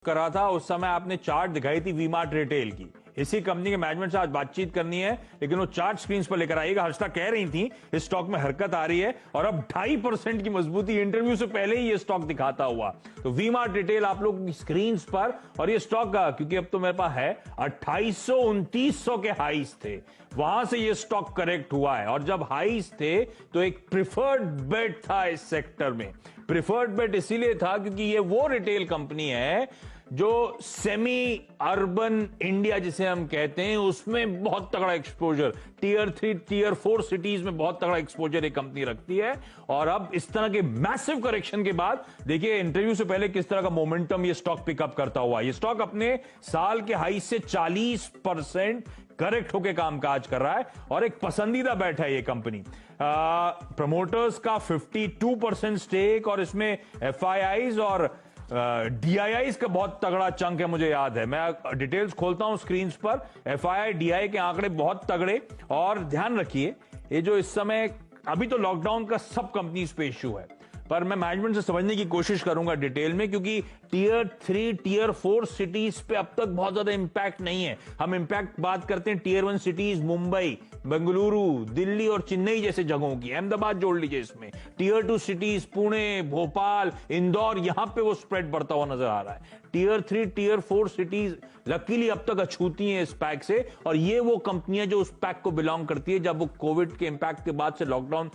करा था उस समय आपने चार्ट दिखाई थी वी मार्ट रिटेल की। इसी कंपनी के मैनेजमेंट से आज बातचीत करनी है, लेकिन वो चार्ट स्क्रीन पर लेकर आएगा। हर्षिता कह रही थी इस स्टॉक में हरकत आ रही है और अब 2.5% की मजबूती इंटरव्यू से पहले ही ये स्टॉक दिखाता हुआ। तो वी मार्ट रिटेल आप लोग की स्क्रीन पर, और ये स्टॉक का क्योंकि अब तो मेरे पास है 2800 2900 के हाईज थे, वहां से ये स्टॉक करेक्ट हुआ है। और जब हाईज थे तो एक प्रिफर्ड बेट था इस सेक्टर में। प्रिफर्ड बेट इसीलिए था क्योंकि ये वो रिटेल कंपनी है जो सेमी अर्बन इंडिया जिसे हम कहते हैं उसमें बहुत तगड़ा एक्सपोजर, टियर 3 टियर 4 सिटीज में बहुत तगड़ा एक्सपोजर एक कंपनी रखती है। और अब इस तरह के मैसिव करेक्शन के बाद देखिए इंटरव्यू से पहले किस तरह का मोमेंटम ये स्टॉक पिकअप करता हुआ। ये स्टॉक अपने साल के हाई से 40% करेक्ट होकर कामकाज कर रहा है और एक पसंदीदा बैट है ये कंपनी। प्रमोटर्स का 52% स्टेक और इसमें एफआईआईज और डीआईआईज का बहुत तगड़ा चंक है। मुझे याद है, मैं डिटेल्स खोलता हूं स्क्रीन पर। एफआईआई डीआई के आंकड़े बहुत तगड़े। और ध्यान रखिए ये जो इस समय अभी तो लॉकडाउन का सब कंपनीज पे इश्यू है, पर मैं मैनेजमेंट से समझने की कोशिश करूंगा डिटेल में, क्योंकि टियर 3 टियर 4 सिटीज पे अब तक बहुत ज्यादा इंपैक्ट नहीं है। हम इंपैक्ट बात करते हैं टियर 1 सिटीज मुंबई, बेंगलुरु, दिल्ली और चेन्नई जैसे जगहों की। अहमदाबाद जोड़ लीजिए इसमें। टियर 2 सिटीज पुणे, भोपाल, इंदौर, यहां पे वो स्प्रेड बढ़ता हुआ नजर आ रहा है। टियर 3 टियर 4 सिटीज लकीली अब तक अछूती हैं इस पैक से, और ये वो कंपनियां जो उस पैक को बिलोंग करती है। जब वो कोविड के इंपैक्ट के बाद से लॉकडाउन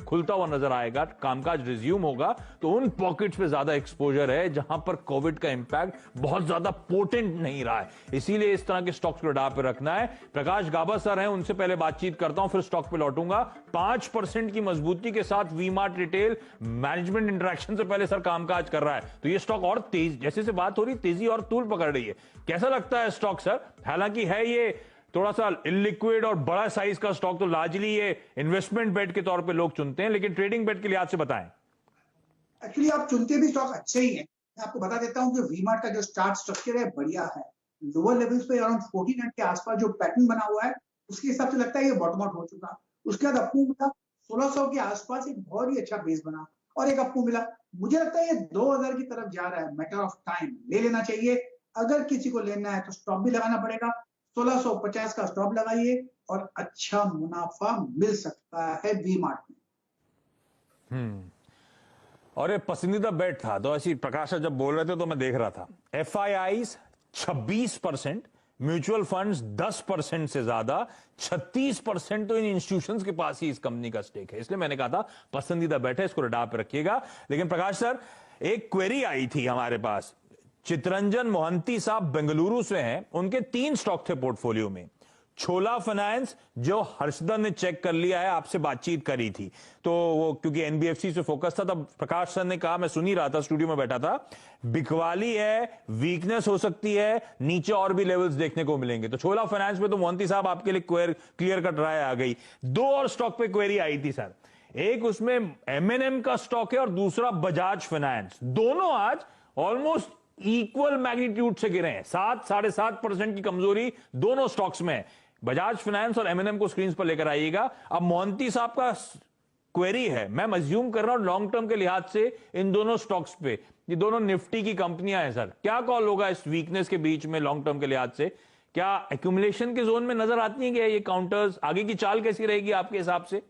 खुलता हुआ नजर आएगा, कामकाज रिज्यूम होगा, तो उन पॉकेट्स पे ज्यादा एक्सपोजर है जहां पर कोविड का इंपैक्ट बहुत ज्यादा पोटेंट नहीं रहा है। इसीलिए इस तरह के स्टॉक्स को radar पे रखना है। प्रकाश गाबा सर हैं, उनसे पहले बातचीत करता हूं, फिर स्टॉक पे लौटूंगा। 5% की मजबूती के साथ V Mart retail management interaction से पहले सर कामकाज कर रहा है, तो ये स्टॉक और तेज, जैसे से बात हो रही, तेजी और तूल पकड़ रही है। कैसा लगता है स्टॉक सर? हालांकि है ये थोड़ा सा इलिक्विड और बड़ा साइज का स्टॉक, तो लार्जली ये इन्वेस्टमेंट बेट के तौर पे लोग चुनते हैं, लेकिन ट्रेडिंग बेट के लिहाज से बताएं। एक्चुअली आप चुनते भी स्टॉक अच्छे ही हैं। मैं आपको बता देता हूं कि वी-मार्ट का जो चार्ट स्ट्रक्चर है बढ़िया है। लोअर लेवल्स पे अराउंड 1400 के आसपास जो पैटर्न बना हुआ है उसके हिसाब से लगता है ये बॉटम आउट हो चुका। उसके बाद अप मूव मिला 1600 के आसपास, एक बहुत ही अच्छा बेस बना और एक अप मूव मिला। मुझे लगता है ये 2000 की तरफ जा रहा है, मैटर ऑफ टाइम। ले लेना चाहिए। अगर किसी को लेना है तो स्टॉप भी लगाना पड़ेगा। 1650 का स्टॉप लगाइए और अच्छा मुनाफा मिल सकता है वी-मार्ट में। और ये पसंदीदा बेट था, तो ऐसी प्रकाश जब बोल रहे थे तो मैं देख रहा था। एफआईआईज 26%, म्यूचुअल फंड्स 10% से ज्यादा, 36% तो इन इंस्टीट्यूशंस के पास ही इस कंपनी का स्टेक है। इसलिए मैंने कहा था पसंदीदा बेट है, इसको radar पे रखिएगा। लेकिन प्रकाश सर, एक क्वेरी आई थी हमारे पास। चितरंजन मोहंती साहब बेंगलुरु से हैं, उनके 3 स्टॉक थे पोर्टफोलियो में। छोला फाइनेंस जो हर्षदा ने चेक कर लिया है, आपसे बातचीत करी थी, तो वो क्योंकि एनबीएफसी से फोकस था, तब प्रकाश सर ने कहा, मैं सुन ही रहा था, स्टूडियो में बैठा था, बिकवाली है, वीकनेस हो सकती है, नीचे और भी लेवल्स देखने को मिलेंगे। तो छोला फाइनेंस में तो मोहंती साहब आपके लिए क्लियर कट राय आ गई। 2 और स्टॉक पे क्वेरी आई थी सर। एक उसमें एमएनएम का स्टॉक है और दूसरा बजाज फाइनेंस। दोनों आज ऑलमोस्ट इक्वल मैग्नीट्यूड से गिरे हैं। 7-7.5% की कमजोरी दोनों स्टॉक्स में है। बजाज फाइनेंस और एमएनएम को स्क्रीन पर लेकर आइएगा। अब मोहंती साहब का क्वेरी है, मैं अज्यूम कर रहा हूं लॉन्ग टर्म के लिहाज से इन दोनों स्टॉक्स पे, ये दोनों निफ्टी की कंपनियां हैं सर, क्या कॉल होगा इस वीकनेस के बीच में लॉन्ग टर्म के लिहाज से? क्या एक्यूमुलेशन के जोन में नजर आती है क्या ये काउंटर्स? आगे की चाल कैसी रहेगी आपके हिसाब से?